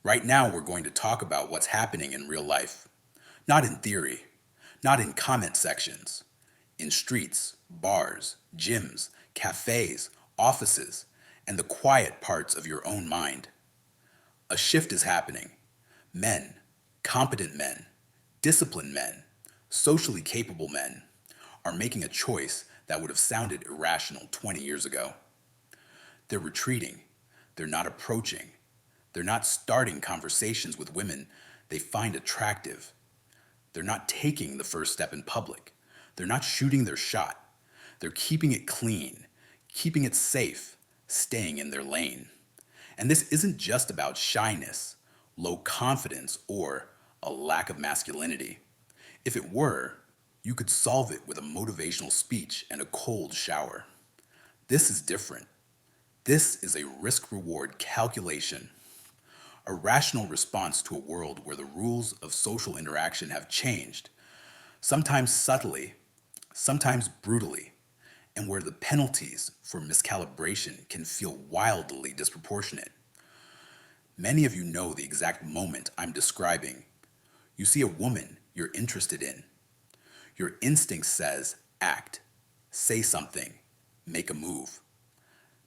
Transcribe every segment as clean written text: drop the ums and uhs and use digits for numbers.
Right now, we're going to talk about what's happening in real life. Not in theory, not in comment sections, in streets, bars, gyms, cafes, offices, and the quiet parts of your own mind. A shift is happening. Men, competent men, disciplined men, socially capable men, are making a choice that would have sounded irrational 20 years ago. They're retreating. They're not approaching. They're not starting conversations with women they find attractive. They're not taking the first step in public. They're not shooting their shot. They're keeping it clean, keeping it safe, staying in their lane. And this isn't just about shyness, low confidence, or a lack of masculinity. If it were, you could solve it with a motivational speech and a cold shower. This is different. This is a risk-reward calculation, a rational response to a world where the rules of social interaction have changed, sometimes subtly, sometimes brutally, and where the penalties for miscalibration can feel wildly disproportionate. Many of you know the exact moment I'm describing. You see a woman you're interested in. Your instinct says, act, say something, make a move.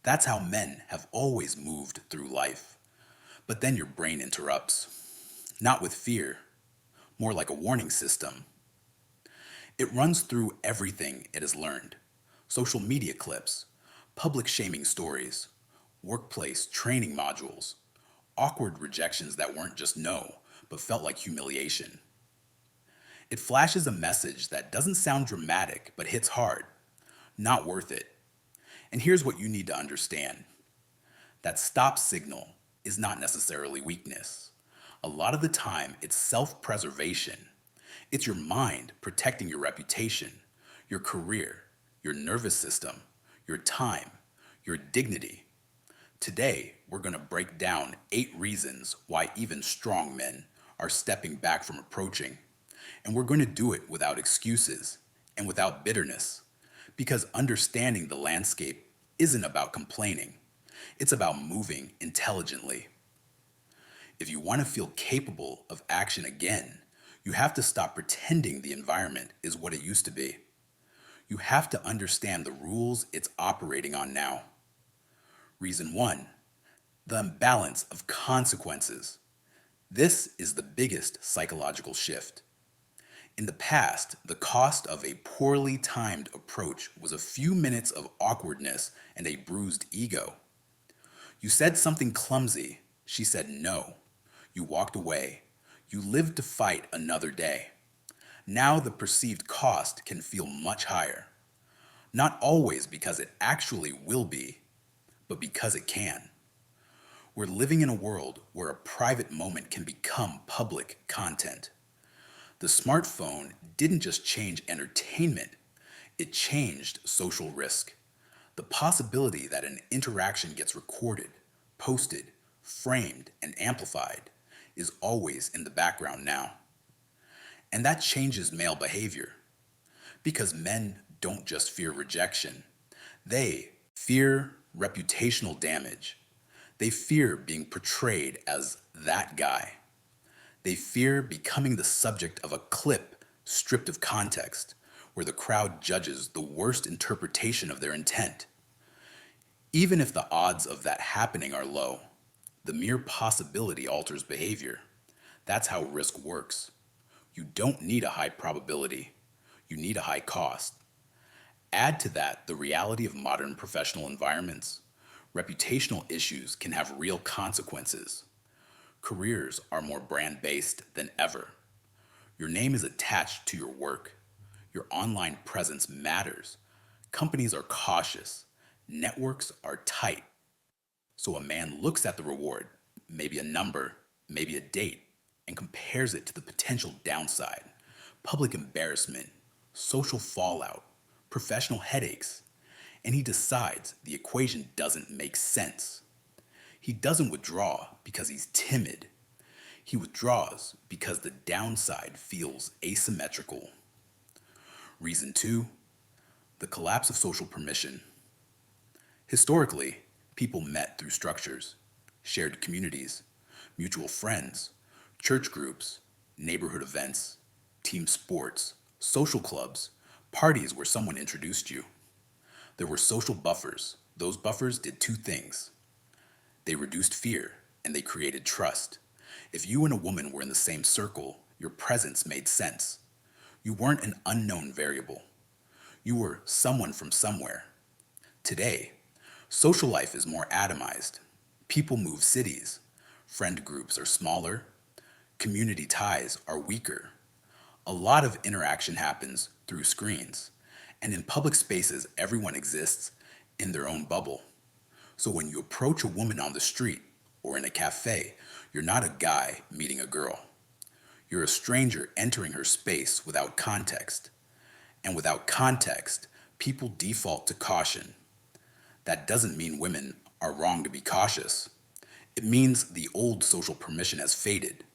That's how men have always moved through life. But then your brain interrupts. Not with fear, more like a warning system. It runs through everything it has learned. Social media clips, public shaming stories, workplace training modules, awkward rejections that weren't just no, but felt like humiliation. It flashes a message that doesn't sound dramatic, but hits hard. Not worth it. And here's what you need to understand. That stop signal is not necessarily weakness. A lot of the time, it's self-preservation. It's your mind protecting your reputation, your career, your nervous system, your time, your dignity. Today, we're going to break down 8 reasons why even strong men are stepping back from approaching. And we're going to do it without excuses and without bitterness, because understanding the landscape isn't about complaining. It's about moving intelligently. If you want to feel capable of action again, you have to stop pretending the environment is what it used to be. You have to understand the rules it's operating on now. Reason 1, the imbalance of consequences. This is the biggest psychological shift. In the past, the cost of a poorly timed approach was a few minutes of awkwardness and a bruised ego. You said something clumsy. She said no. You walked away. You lived to fight another day. Now the perceived cost can feel much higher. Not always because it actually will be, but because it can. We're living in a world where a private moment can become public content. The smartphone didn't just change entertainment, it changed social risk. The possibility that an interaction gets recorded, posted, framed, and amplified is always in the background now. And that changes male behavior. Because men don't just fear rejection, they fear reputational damage. They fear being portrayed as that guy. They fear becoming the subject of a clip stripped of context, where the crowd judges the worst interpretation of their intent. Even if the odds of that happening are low, the mere possibility alters behavior. That's how risk works. You don't need a high probability. You need a high cost. Add to that the reality of modern professional environments. Reputational issues can have real consequences. Careers are more brand-based than ever. Your name is attached to your work. Your online presence matters. Companies are cautious. Networks are tight. So a man looks at the reward, maybe a number, maybe a date, and compares it to the potential downside, public embarrassment, social fallout, professional headaches, and he decides the equation doesn't make sense. He doesn't withdraw because he's timid. He withdraws because the downside feels asymmetrical. Reason 2, the collapse of social permission. Historically, people met through structures, shared communities, mutual friends, church groups, neighborhood events, team sports, social clubs, parties where someone introduced you. There were social buffers. Those buffers did two things. They reduced fear and they created trust. If you and a woman were in the same circle, your presence made sense. You weren't an unknown variable. You were someone from somewhere. Today, social life is more atomized. People move cities. Friend groups are smaller. Community ties are weaker. A lot of interaction happens through screens. And in public spaces, everyone exists in their own bubble. So when you approach a woman on the street or in a cafe, you're not a guy meeting a girl. You're a stranger entering her space without context. And without context, people default to caution. That doesn't mean women are wrong to be cautious. It means the old social permission has faded.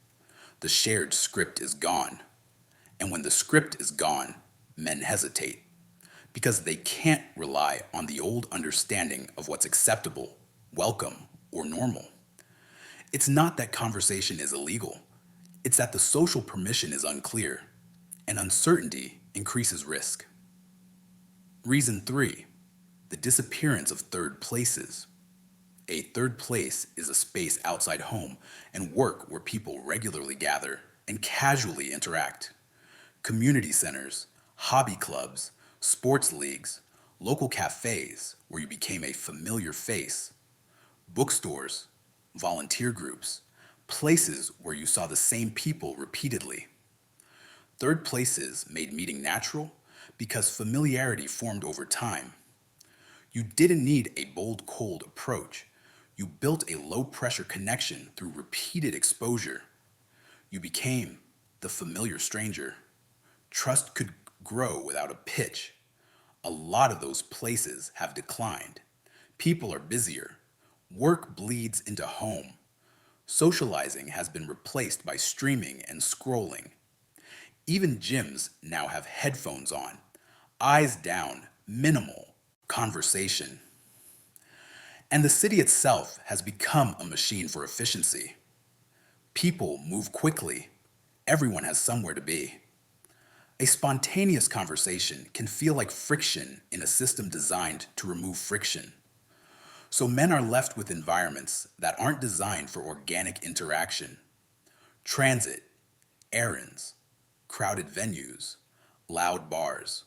The shared script is gone. And when the script is gone, men hesitate because they can't rely on the old understanding of what's acceptable, welcome, or normal. It's not that conversation is illegal. It's that the social permission is unclear, and uncertainty increases risk. Reason 3, the disappearance of third places. A third place is a space outside home and work where people regularly gather and casually interact. Community centers, hobby clubs, sports leagues, local cafes where you became a familiar face, bookstores, volunteer groups, places where you saw the same people repeatedly. Third places made meeting natural because familiarity formed over time. You didn't need a bold, cold approach. You built a low-pressure connection through repeated exposure. You became the familiar stranger. Trust could grow without a pitch. A lot of those places have declined. People are busier. Work bleeds into home. Socializing has been replaced by streaming and scrolling. Even gyms now have headphones on, eyes down, minimal conversation. And the city itself has become a machine for efficiency. People move quickly. Everyone has somewhere to be. A spontaneous conversation can feel like friction in a system designed to remove friction. So men are left with environments that aren't designed for organic interaction. Transit, errands, crowded venues, loud bars.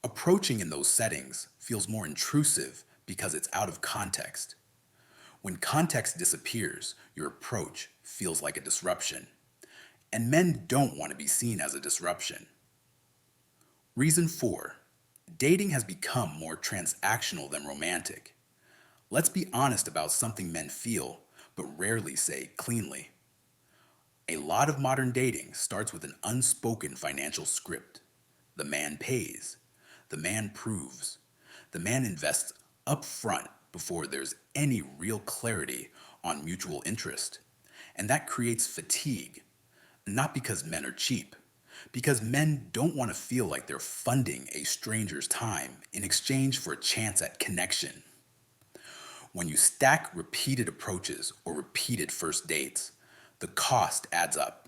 Approaching in those settings feels more intrusive because it's out of context. When context disappears, your approach feels like a disruption. And men don't want to be seen as a disruption. Reason 4, dating has become more transactional than romantic. Let's be honest about something men feel, but rarely say cleanly. A lot of modern dating starts with an unspoken financial script. The man pays. The man proves. The man invests up front before there's any real clarity on mutual interest. And that creates fatigue, not because men are cheap, because men don't want to feel like they're funding a stranger's time in exchange for a chance at connection. When you stack repeated approaches or repeated first dates, the cost adds up.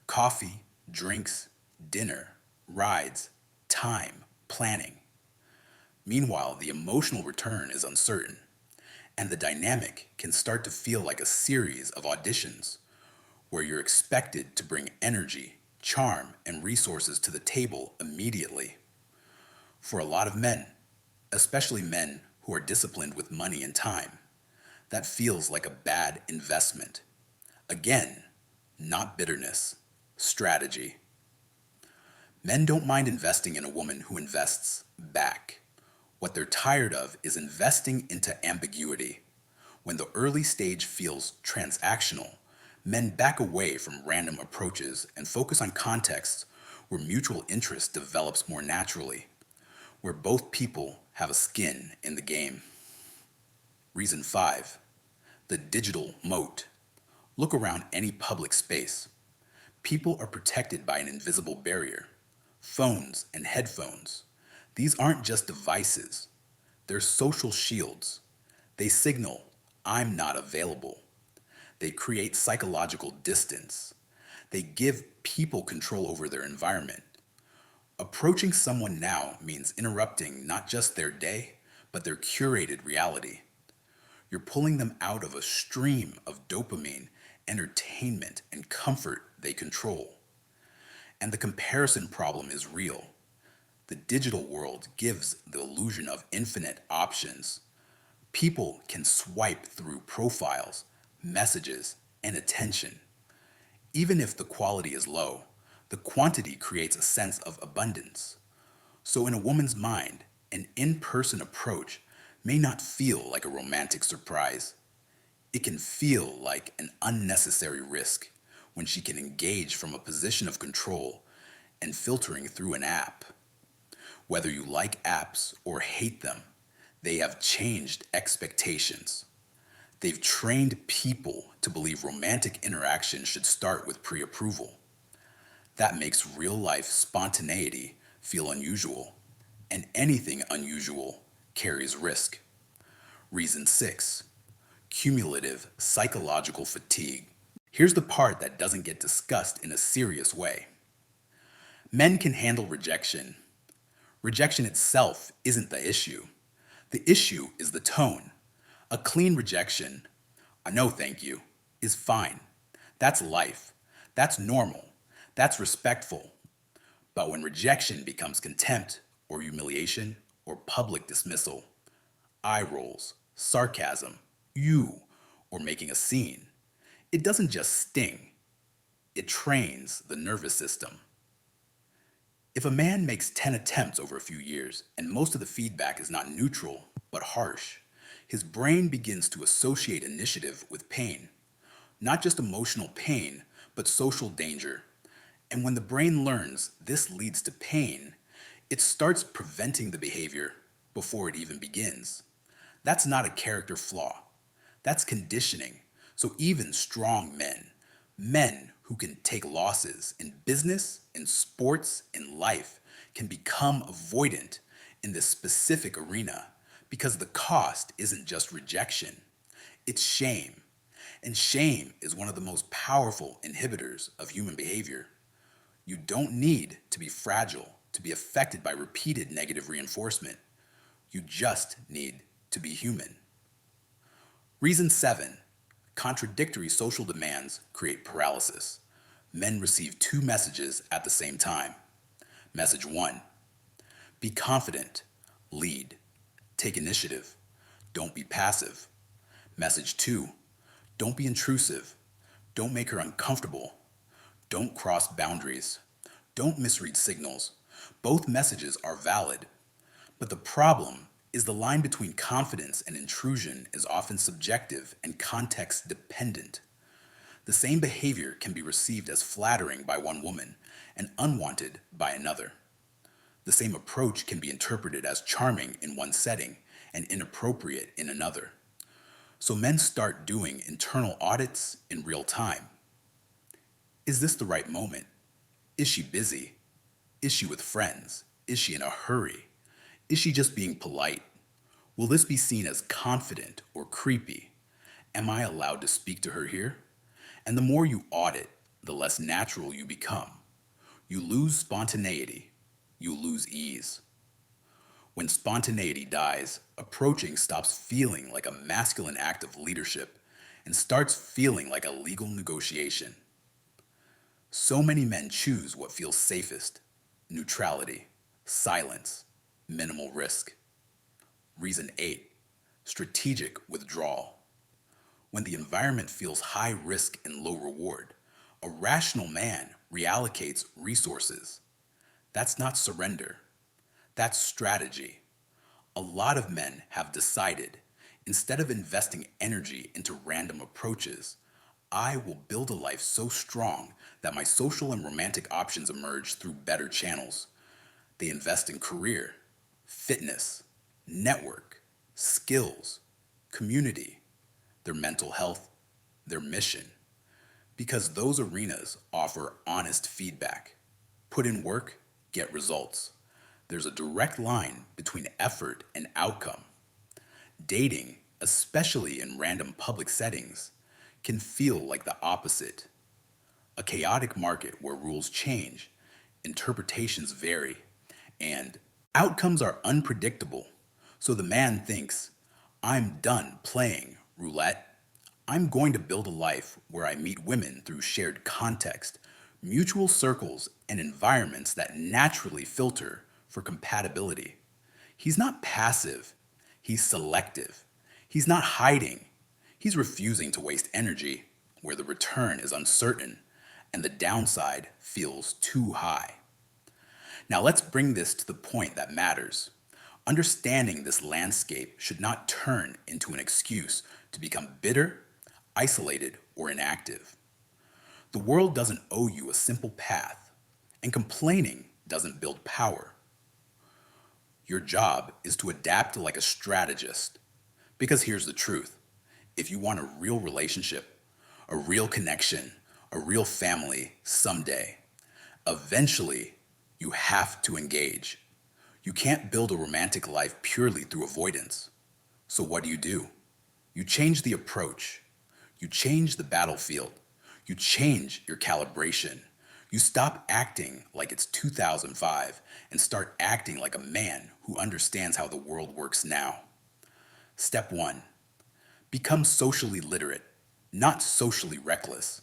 Coffee, drinks, dinner, rides, time, planning. Meanwhile, the emotional return is uncertain, and the dynamic can start to feel like a series of auditions where you're expected to bring energy, charm, and resources to the table immediately. For a lot of men, especially men who are disciplined with money and time, that feels like a bad investment. Again, not bitterness, strategy. Men don't mind investing in a woman who invests back. What they're tired of is investing into ambiguity. When the early stage feels transactional, men back away from random approaches and focus on contexts where mutual interest develops more naturally, where both people have a skin in the game. Reason 5, the digital moat. Look around any public space. People are protected by an invisible barrier. Phones and headphones. These aren't just devices. They're social shields. They signal, I'm not available. They create psychological distance. They give people control over their environment. Approaching someone now means interrupting not just their day, but their curated reality. You're pulling them out of a stream of dopamine, entertainment, and comfort they control. And the comparison problem is real. The digital world gives the illusion of infinite options. People can swipe through profiles, messages, and attention. Even if the quality is low, the quantity creates a sense of abundance. So, in a woman's mind, an in person approach may not feel like a romantic surprise. It can feel like an unnecessary risk when she can engage from a position of control and filtering through an app. Whether you like apps or hate them, they have changed expectations. They've trained people to believe romantic interaction should start with pre approval. That makes real life spontaneity feel unusual, and anything unusual carries risk. Reason 6: cumulative psychological fatigue. Here's the part that doesn't get discussed in a serious way. Men can handle rejection. Rejection itself isn't the issue. The issue is the tone. A clean rejection, a no thank you, is fine. That's life. That's normal. That's respectful. But when rejection becomes contempt or humiliation or public dismissal, eye rolls, sarcasm, you, or making a scene, it doesn't just sting, it trains the nervous system. If a man makes 10 attempts over a few years and most of the feedback is not neutral but harsh, his brain begins to associate initiative with pain. Not just emotional pain, but social danger. And when the brain learns this leads to pain, it starts preventing the behavior before it even begins. That's not a character flaw. That's conditioning. So even strong men, men who can take losses in business, in sports, in life, can become avoidant in this specific arena because the cost isn't just rejection, it's shame. And shame is one of the most powerful inhibitors of human behavior. You don't need to be fragile to be affected by repeated negative reinforcement. You just need to be human. Reason 7: contradictory social demands create paralysis. Men receive two messages at the same time. Message 1: be confident, lead, take initiative, don't be passive. Message 2: don't be intrusive, don't make her uncomfortable, don't cross boundaries, don't misread signals. Both messages are valid, but the problem is the line between confidence and intrusion is often subjective and context dependent. The same behavior can be received as flattering by one woman and unwanted by another. The same approach can be interpreted as charming in one setting and inappropriate in another. So men start doing internal audits in real time. Is this the right moment? Is she busy? Is she with friends? Is she in a hurry? Is she just being polite? Will this be seen as confident or creepy? Am I allowed to speak to her here? And the more you audit, the less natural you become. You lose spontaneity. You lose ease. When spontaneity dies, approaching stops feeling like a masculine act of leadership and starts feeling like a legal negotiation. So many men choose what feels safest: neutrality, silence, minimal risk. Reason 8: strategic withdrawal. When the environment feels high risk and low reward, a rational man reallocates resources. That's not surrender. That's strategy. A lot of men have decided, instead of investing energy into random approaches, I will build a life so strong that my social and romantic options emerge through better channels. They invest in career, fitness, network, skills, community, their mental health, their mission. Because those arenas offer honest feedback. Put in work, get results. There's a direct line between effort and outcome. Dating, especially in random public settings, can feel like the opposite: a chaotic market where rules change, interpretations vary, and outcomes are unpredictable. So the man thinks, I'm done playing roulette. I'm going to build a life where I meet women through shared context, mutual circles, and environments that naturally filter for compatibility. He's not passive, he's selective. He's not hiding, he's refusing to waste energy where the return is uncertain and the downside feels too high. Now let's bring this to the point that matters. Understanding this landscape should not turn into an excuse to become bitter, isolated, or inactive. The world doesn't owe you a simple path, and complaining doesn't build power. Your job is to adapt like a strategist. Because here's the truth: if you want a real relationship, a real connection, a real family someday, eventually you have to engage. You can't build a romantic life purely through avoidance. So what do? You change the approach. You change the battlefield. You change your calibration. You stop acting like it's 2005 and start acting like a man who understands how the world works now. Step 1. Become socially literate, not socially reckless.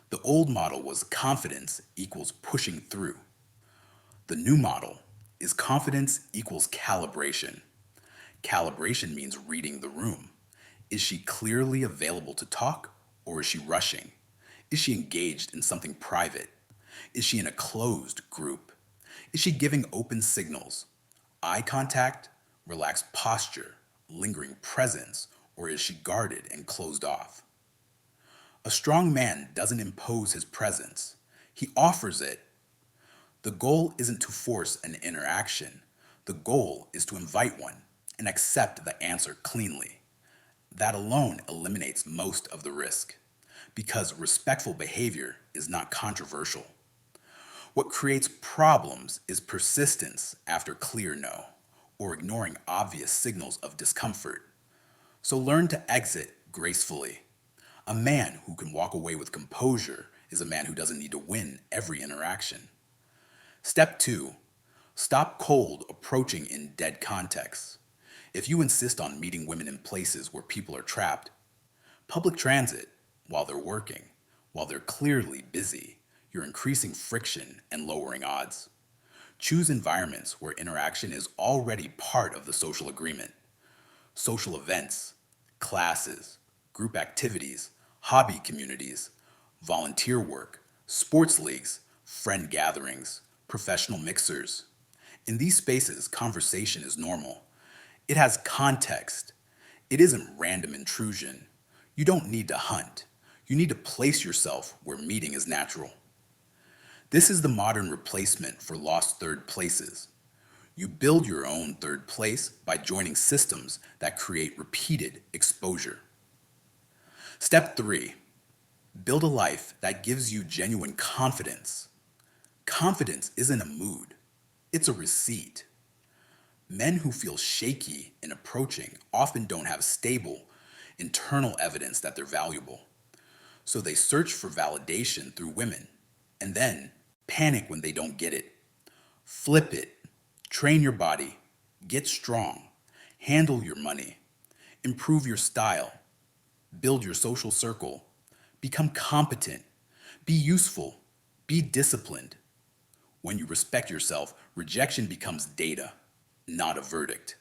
The old model was confidence equals pushing through. The new model is confidence equals calibration. Calibration means reading the room. Is she clearly available to talk, or is she rushing? Is she engaged in something private? Is she in a closed group? Is she giving open signals? Eye contact, relaxed posture, lingering presence, or is she guarded and closed off? A strong man doesn't impose his presence, he offers it. The goal isn't to force an interaction. The goal is to invite one and accept the answer cleanly. That alone eliminates most of the risk, because respectful behavior is not controversial. What creates problems is persistence after clear no, or ignoring obvious signals of discomfort. So learn to exit gracefully. A man who can walk away with composure is a man who doesn't need to win every interaction. Step 2. Stop cold approaching in dead contexts. If you insist on meeting women in places where people are trapped, public transit, while they're working, while they're clearly busy, you're increasing friction and lowering odds. Choose environments where interaction is already part of the social agreement. Social events, classes, group activities, hobby communities, volunteer work, sports leagues, friend gatherings, professional mixers. In these spaces, conversation is normal. It has context. It isn't random intrusion. You don't need to hunt. You need to place yourself where meeting is natural. This is the modern replacement for lost third places. You build your own third place by joining systems that create repeated exposure. Step 3. Build a life that gives you genuine confidence. Confidence isn't a mood, it's a receipt. Men who feel shaky in approaching often don't have stable, internal evidence that they're valuable. So they search for validation through women, and then panic when they don't get it. Flip it. Train your body. Get strong. Handle your money. Improve your style. Build your social circle. Become competent. Be useful. Be disciplined. When you respect yourself, rejection becomes data, not a verdict.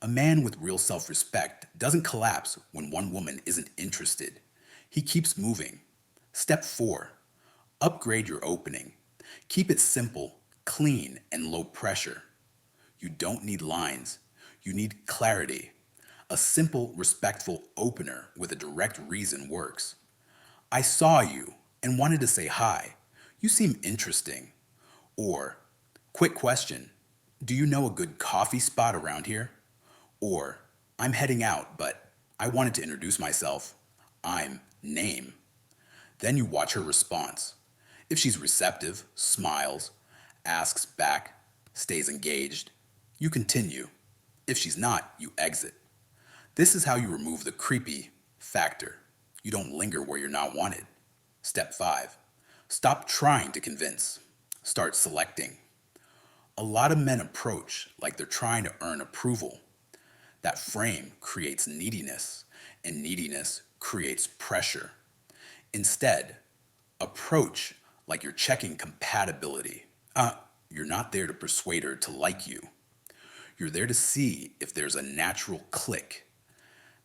A man with real self-respect doesn't collapse when one woman isn't interested. He keeps moving. Step 4. Upgrade your opening. Keep it simple, clean, and low pressure. You don't need lines. You need clarity. A simple, respectful opener with a direct reason works. I saw you and wanted to say hi. You seem interesting. Or, quick question, do you know a good coffee spot around here? Or, I'm heading out, but I wanted to introduce myself. I'm name. Then you watch her response. If she's receptive, smiles, asks back, stays engaged, you continue. If she's not, you exit. This is how you remove the creepy factor. You don't linger where you're not wanted. Step 5. Stop trying to convince. Start selecting. A lot of men approach like they're trying to earn approval. That frame creates neediness, and neediness creates pressure. Instead, approach like you're checking compatibility. You're not there to persuade her to like you. You're there to see if there's a natural click.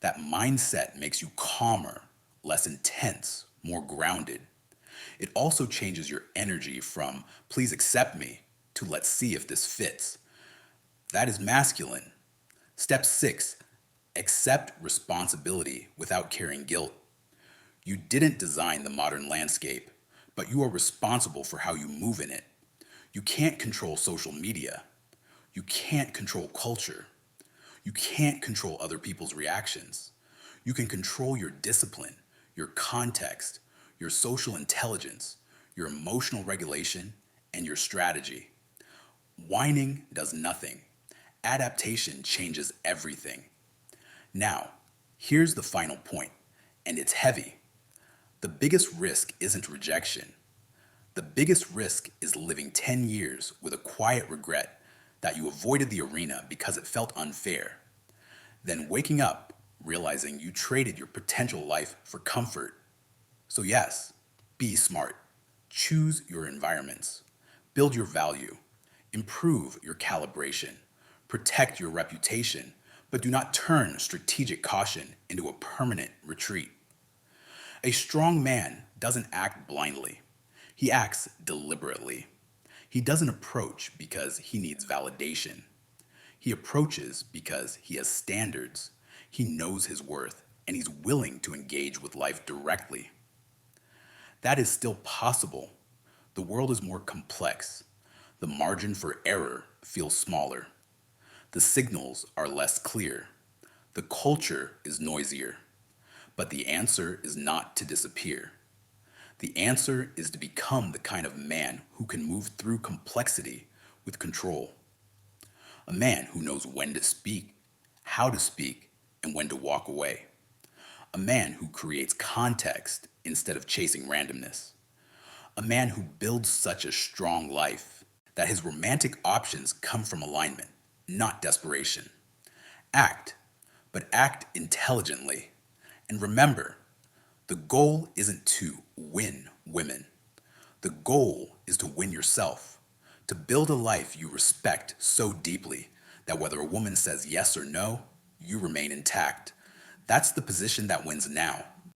That mindset makes you calmer, less intense, more grounded. It also changes your energy from please accept me to let's see if this fits. That is masculine. Step 6. Accept responsibility without carrying guilt. You didn't design the modern landscape, but you are responsible for how you move in it. You can't control social media. You can't control culture. You can't control other people's reactions. You can control your discipline, your context, your social intelligence, your emotional regulation, and your strategy. Whining does nothing. Adaptation changes everything. Now, here's the final point, and it's heavy. The biggest risk isn't rejection. The biggest risk is living 10 years with a quiet regret that you avoided the arena because it felt unfair. Then waking up, realizing you traded your potential life for comfort. So, yes, be smart. Choose your environments. Build your value. Improve your calibration. Protect your reputation, but do not turn strategic caution into a permanent retreat. A strong man doesn't act blindly. He acts deliberately. He doesn't approach because he needs validation. He approaches because he has standards. He knows his worth, and he's willing to engage with life directly. That is still possible. The world is more complex. The margin for error feels smaller. The signals are less clear. The culture is noisier. But the answer is not to disappear. The answer is to become the kind of man who can move through complexity with control. A man who knows when to speak, how to speak, and when to walk away. A man who creates context instead of chasing randomness. A man who builds such a strong life that his romantic options come from alignment, not desperation. Act, but act intelligently. And remember, the goal isn't to win women. The goal is to win yourself, to build a life you respect so deeply that whether a woman says yes or no, you remain intact. That's the position that wins now.